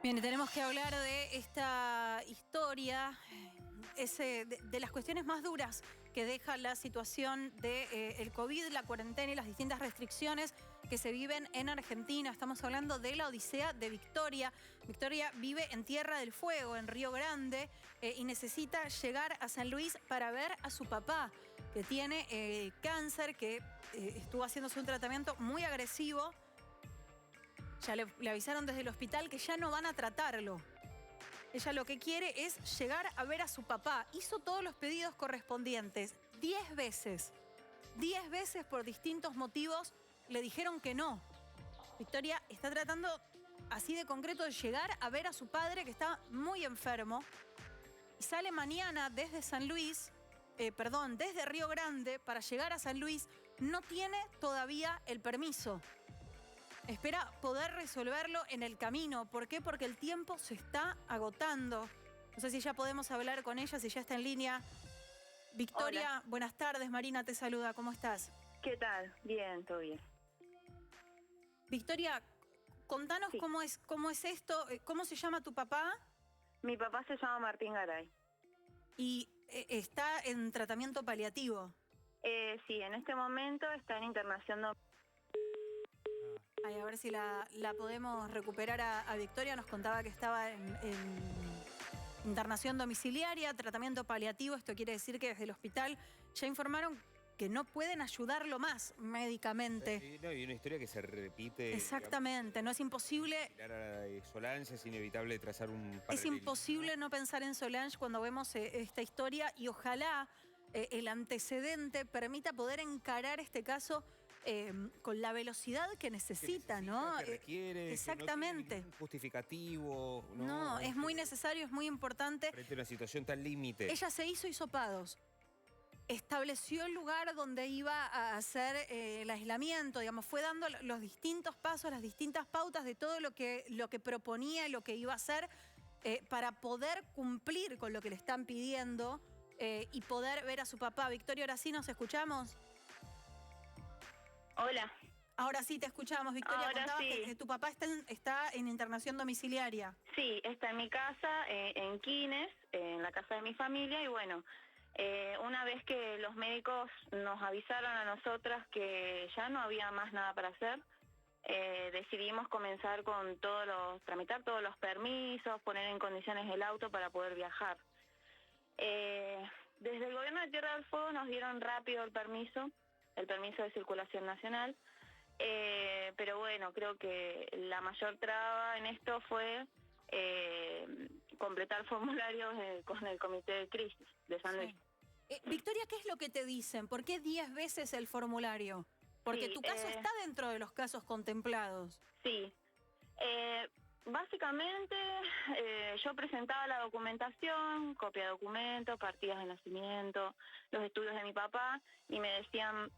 Bien, y tenemos que hablar de esta historia, de las cuestiones más duras que deja la situación del COVID, la cuarentena y las distintas restricciones que se viven en Argentina. Estamos hablando de la odisea de Victoria. Victoria vive en Tierra del Fuego, en Río Grande, y necesita llegar a San Luis para ver a su papá, que tiene cáncer, que estuvo haciéndose un tratamiento muy agresivo. Ya le avisaron desde el hospital que ya no van a tratarlo. Ella lo que quiere es llegar a ver a su papá. Hizo todos los pedidos correspondientes 10 veces. 10 veces por distintos motivos le dijeron que no. Victoria está tratando así de concreto de llegar a ver a su padre, que está muy enfermo. Y sale mañana desde San Luis, desde Río Grande para llegar a San Luis. No tiene todavía el permiso. Espera poder resolverlo en el camino. ¿Por qué? Porque el tiempo se está agotando. No sé si ya podemos hablar con ella, si ya está en línea. Victoria, Hola. buenas tardes. Marina te saluda. ¿Cómo estás? ¿Qué tal? Bien, todo bien. Victoria, contanos Sí. cómo es esto. ¿Cómo se llama tu papá? Mi papá se llama Martín Garay. Y está en tratamiento paliativo. Sí, en este momento está en internación. Ay, a ver si la podemos recuperar a Victoria. Nos contaba que estaba en internación domiciliaria, tratamiento paliativo. Esto quiere decir que desde el hospital ya informaron que no pueden ayudarlo más médicamente. Sí, no, y una historia que se repite. Exactamente, no es imposible. Similar a la de Solange, es inevitable trazar un Es paralelismo. imposible no pensar en Solange cuando vemos esta historia, y ojalá el antecedente permita poder encarar este caso con la velocidad que necesita, ¿no? Que requiere, exactamente. que no tiene ningún justificativo. No, es muy necesario, es muy importante. Frente a una situación tan límite. Ella se hizo hisopados. Estableció el lugar donde iba a hacer el aislamiento, digamos, fue dando los distintos pasos, las distintas pautas de todo lo que proponía y lo que iba a hacer para poder cumplir con lo que le están pidiendo y poder ver a su papá. Victoria, ahora sí nos escuchamos. Hola. Ahora sí te escuchamos, Victoria. Ahora Contabas sí. que tu papá está en internación domiciliaria. Sí, está en mi casa, en Quines, en la casa de mi familia, y bueno, una vez que los médicos nos avisaron a nosotras que ya no había más nada para hacer, decidimos comenzar con tramitar todos los permisos, poner en condiciones el auto para poder viajar. Desde el gobierno de Tierra del Fuego nos dieron rápido el permiso de circulación nacional, pero bueno, creo que la mayor traba en esto fue completar formularios con el comité de crisis de San Luis. Victoria, ¿qué es lo que te dicen? ¿Por qué 10 veces el formulario? Porque Sí, tu caso está dentro de los casos contemplados. Sí. Básicamente, yo presentaba la documentación, copia de documentos, partidas de nacimiento, los estudios de mi papá, y me decían,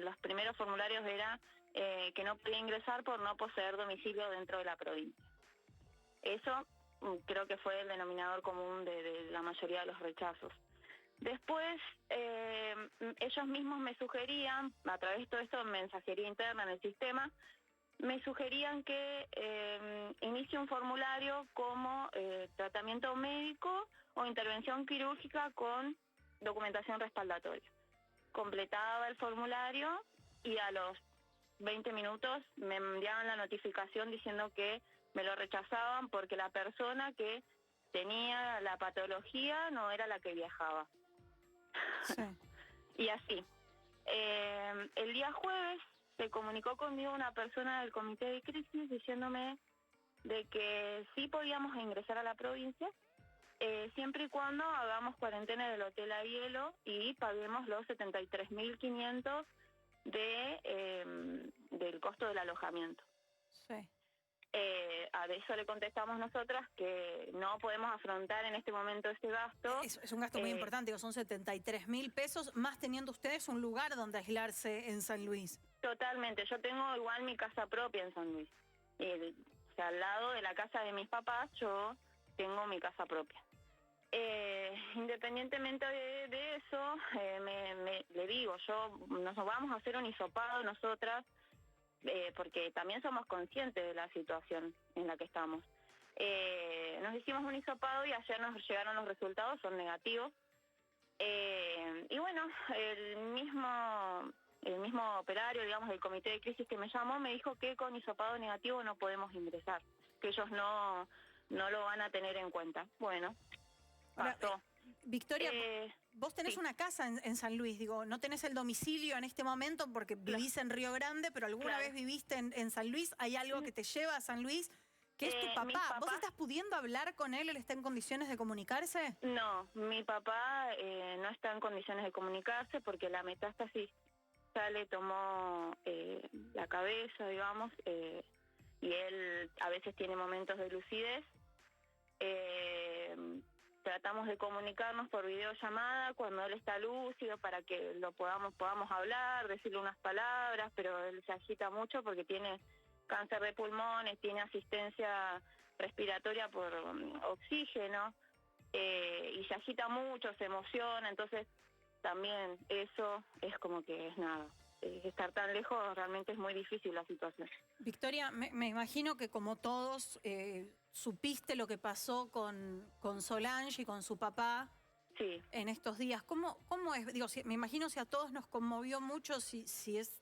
los primeros formularios era que no podía ingresar por no poseer domicilio dentro de la provincia. Eso creo que fue el denominador común de la mayoría de los rechazos. Después, ellos mismos me sugerían, a través de todo esto, mensajería interna en el sistema, me sugerían que inicie un formulario como tratamiento médico o intervención quirúrgica con documentación respaldatoria. Completaba el formulario y a los 20 minutos me enviaban la notificación diciendo que me lo rechazaban porque la persona que tenía la patología no era la que viajaba. Sí. Y así. El día jueves se comunicó conmigo una persona del comité de crisis diciéndome de que sí podíamos ingresar a la provincia, siempre y cuando hagamos cuarentena del hotel a hielo y paguemos los 73.500 del costo del alojamiento. Sí. A eso le contestamos nosotras que no podemos afrontar en este momento ese gasto. Es un gasto muy importante, digo, son 73.000 pesos, más teniendo ustedes un lugar donde aislarse en San Luis. Totalmente, yo tengo igual mi casa propia en San Luis. O sea, al lado de la casa de mis papás, yo tengo mi casa propia. Independientemente de eso, le digo, nos vamos a hacer un hisopado nosotras, porque también somos conscientes de la situación en la que estamos. Nos hicimos un hisopado y ayer nos llegaron los resultados, son negativos. Y bueno, el mismo operario, digamos, del comité de crisis que me llamó, me dijo que con hisopado negativo no podemos ingresar, que ellos no lo van a tener en cuenta. Bueno, Ahora, pasó. Victoria, vos tenés sí. una casa en San Luis, digo, no tenés el domicilio en este momento porque vivís en Río Grande, pero alguna vez viviste en San Luis. ¿Hay algo que te lleva a San Luis? ¿Qué es tu Mis papá? ¿Vos papás, estás pudiendo hablar con él? ¿Él está en condiciones de comunicarse? no, mi papá no está en condiciones de comunicarse porque la metástasis ya le tomó la cabeza, digamos, y él a veces tiene momentos de lucidez. Tratamos de comunicarnos por videollamada cuando él está lúcido para que lo podamos hablar, decirle unas palabras, pero él se agita mucho porque tiene cáncer de pulmones, tiene asistencia respiratoria por oxígeno, y se agita mucho, se emociona, entonces también eso es como que es nada. Estar tan lejos realmente es muy difícil la situación. Victoria, me imagino que como todos supiste lo que pasó con Solange y con su papá Sí. en estos días. ¿Cómo es? Digo, me imagino si a todos nos conmovió mucho, si es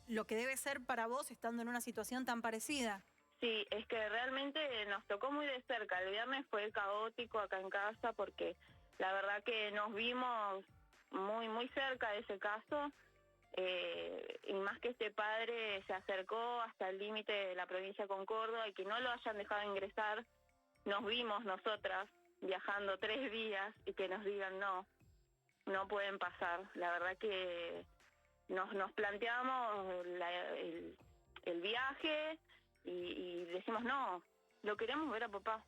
lo que debe ser para vos estando en una situación tan parecida. Sí, es que realmente nos tocó muy de cerca. El viernes fue caótico acá en casa porque la verdad que nos vimos muy cerca de ese caso, y más que este padre se acercó hasta el límite de la provincia con Córdoba y que no lo hayan dejado ingresar. Nos vimos nosotras viajando 3 días y que nos digan no pueden pasar. La verdad que nos planteamos el viaje y decimos no, lo queremos ver a papá.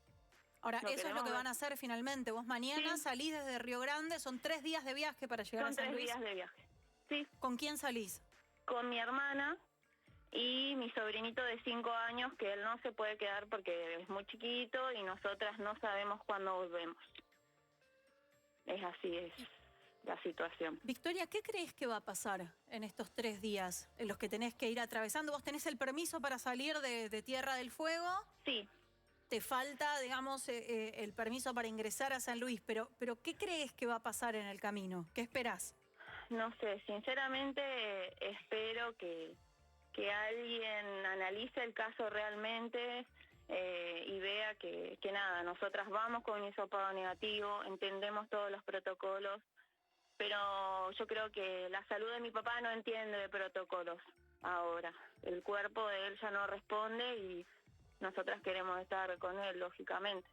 Ahora, eso es lo que van a hacer finalmente. Vos mañana salís desde Río Grande, son 3 días de viaje para llegar a San Luis. Son 3 días de viaje, sí. ¿Con quién salís? Con mi hermana y mi sobrinito de 5 años, que él no se puede quedar porque es muy chiquito y nosotras no sabemos cuándo volvemos. Es así, es la situación. Victoria, ¿qué crees que va a pasar en estos 3 días en los que tenés que ir atravesando? ¿Vos tenés el permiso para salir de Tierra del Fuego? Sí. Te falta, digamos, el permiso para ingresar a San Luis, pero ¿qué crees que va a pasar en el camino? ¿Qué esperás? No sé, sinceramente espero que alguien analice el caso realmente, y vea que nada, nosotras vamos con un hisopado negativo, entendemos todos los protocolos, pero yo creo que la salud de mi papá no entiende de protocolos ahora. El cuerpo de él ya no responde y nosotras queremos estar con él, lógicamente.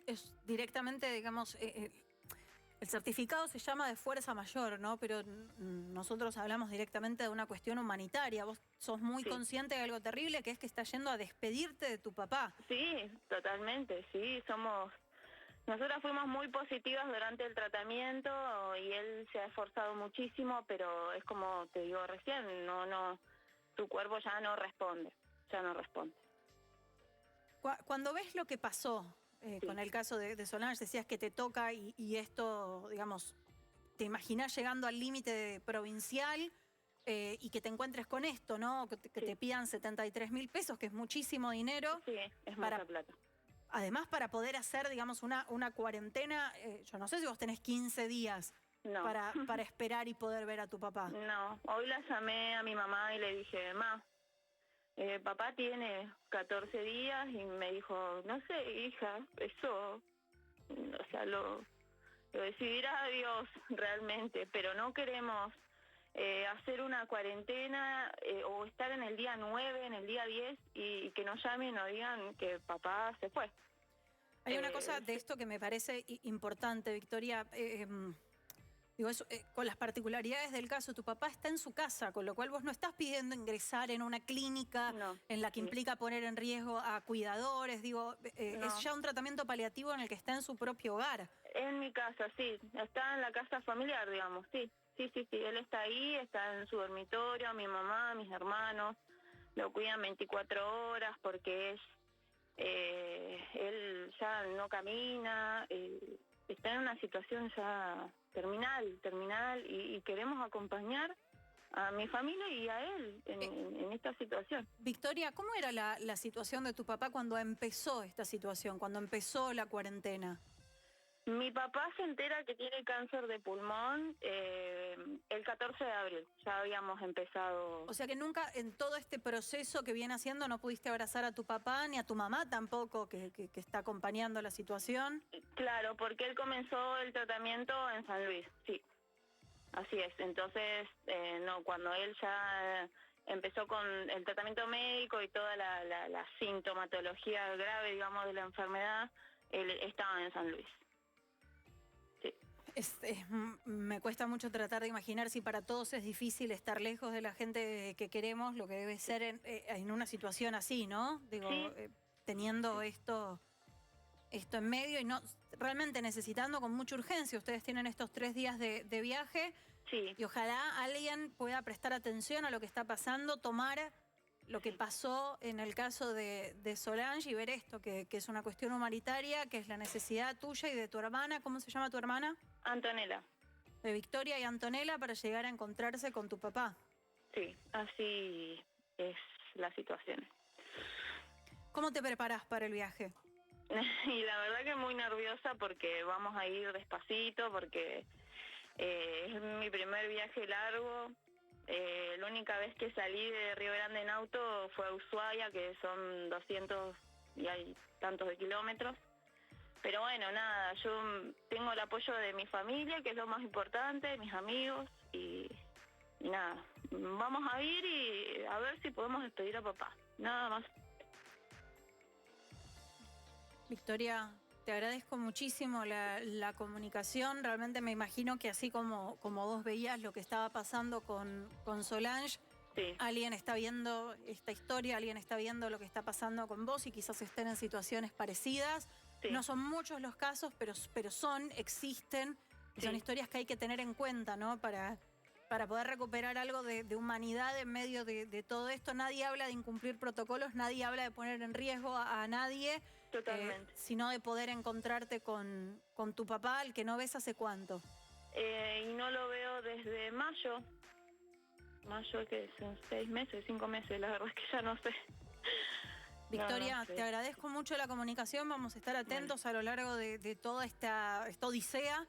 Es directamente, digamos, el certificado se llama de fuerza mayor, ¿no? Pero nosotros hablamos directamente de una cuestión humanitaria. Vos sos muy consciente de algo terrible, que es que estás yendo a despedirte de tu papá. Sí, totalmente, sí, nosotras fuimos muy positivas durante el tratamiento y él se ha esforzado muchísimo, pero es como te digo recién, tu cuerpo ya no responde. Cuando ves lo que pasó con el caso de Solange, decías que te toca y esto, digamos, te imaginás llegando al límite provincial y que te encuentres con esto, ¿no? Que te pidan 73.000 pesos, que es muchísimo dinero. Sí, es mucha plata. Además, para poder hacer, digamos, una cuarentena, yo no sé si vos tenés 15 días para esperar y poder ver a tu papá. No, hoy la llamé a mi mamá y le dije, ma, papá tiene 14 días y me dijo, no sé, hija, eso, o sea, lo decidirá Dios realmente, pero no queremos hacer una cuarentena o estar en el día 9, en el día 10 y que nos llamen y nos digan que papá se fue. Hay una cosa de esto que me parece importante, Victoria. Digo, con las particularidades del caso, tu papá está en su casa, con lo cual vos no estás pidiendo ingresar en una clínica en la que implica poner en riesgo a cuidadores. Digo, es ya un tratamiento paliativo en el que está en su propio hogar. En mi casa, sí. Está en la casa familiar, digamos, sí. Sí. Él está ahí, está en su dormitorio, mi mamá, mis hermanos. Lo cuidan 24 horas porque él ya no camina, está en una situación ya terminal y queremos acompañar a mi familia y a él en esta situación. Victoria, ¿cómo era la situación de tu papá cuando empezó esta situación, cuando empezó la cuarentena? Mi papá se entera que tiene cáncer de pulmón el 14 de abril. Ya habíamos empezado. O sea que nunca en todo este proceso que viene haciendo no pudiste abrazar a tu papá ni a tu mamá tampoco, que está acompañando la situación. Claro, porque él comenzó el tratamiento en San Luis, sí. Así es. Entonces, no, cuando él ya empezó con el tratamiento médico y toda la sintomatología grave, digamos, de la enfermedad, él estaba en San Luis. Me cuesta mucho tratar de imaginar si para todos es difícil estar lejos de la gente que queremos, lo que debe ser en una situación así, ¿no? Digo, Sí. Teniendo esto en medio y no realmente necesitando con mucha urgencia. Ustedes tienen estos 3 días de viaje Sí. y ojalá alguien pueda prestar atención a lo que está pasando, tomar lo que pasó en el caso de Solange y ver esto, que es una cuestión humanitaria, que es la necesidad tuya y de tu hermana. ¿Cómo se llama tu hermana? Antonella. De Victoria y Antonella para llegar a encontrarse con tu papá. Sí, así es la situación. ¿Cómo te preparás para el viaje? Y la verdad que muy nerviosa porque vamos a ir despacito, porque es mi primer viaje largo. La única vez que salí de Río Grande en auto fue a Ushuaia, que son 200 y hay tantos de kilómetros. Pero bueno, nada, yo tengo el apoyo de mi familia, que es lo más importante, mis amigos, y nada, vamos a ir y a ver si podemos despedir a papá, nada más. Victoria, te agradezco muchísimo la comunicación. Realmente me imagino que así como vos veías lo que estaba pasando con Solange, Sí. alguien está viendo esta historia, alguien está viendo lo que está pasando con vos y quizás estén en situaciones parecidas. Sí. No son muchos los casos, pero existen, y son historias que hay que tener en cuenta, ¿no? Para poder recuperar algo de humanidad en medio de todo esto. Nadie habla de incumplir protocolos, nadie habla de poner en riesgo a nadie. Totalmente. Sino de poder encontrarte con tu papá, al que no ves hace cuánto. Y no lo veo desde mayo. Mayo, que son 6 meses, 5 meses, la verdad es que ya no sé. Victoria, no sé. te agradezco mucho la comunicación. Vamos a estar atentos a lo largo de toda esta odisea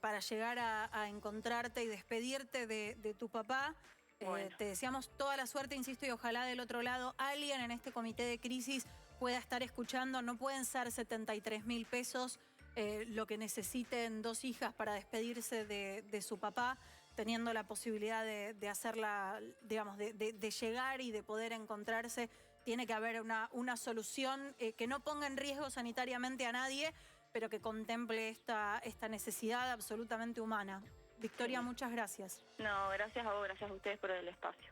para llegar a encontrarte y despedirte de tu papá. Bueno. Te deseamos toda la suerte, insisto, y ojalá del otro lado alguien en este comité de crisis pueda estar escuchando. No pueden ser 73.000 pesos lo que necesiten 2 hijas para despedirse de su papá, teniendo la posibilidad de hacerla, digamos, de llegar y de poder encontrarse. Tiene que haber una solución que no ponga en riesgo sanitariamente a nadie, pero que contemple esta necesidad absolutamente humana. Victoria, Sí. muchas gracias. No, gracias a vos, gracias a ustedes por el espacio.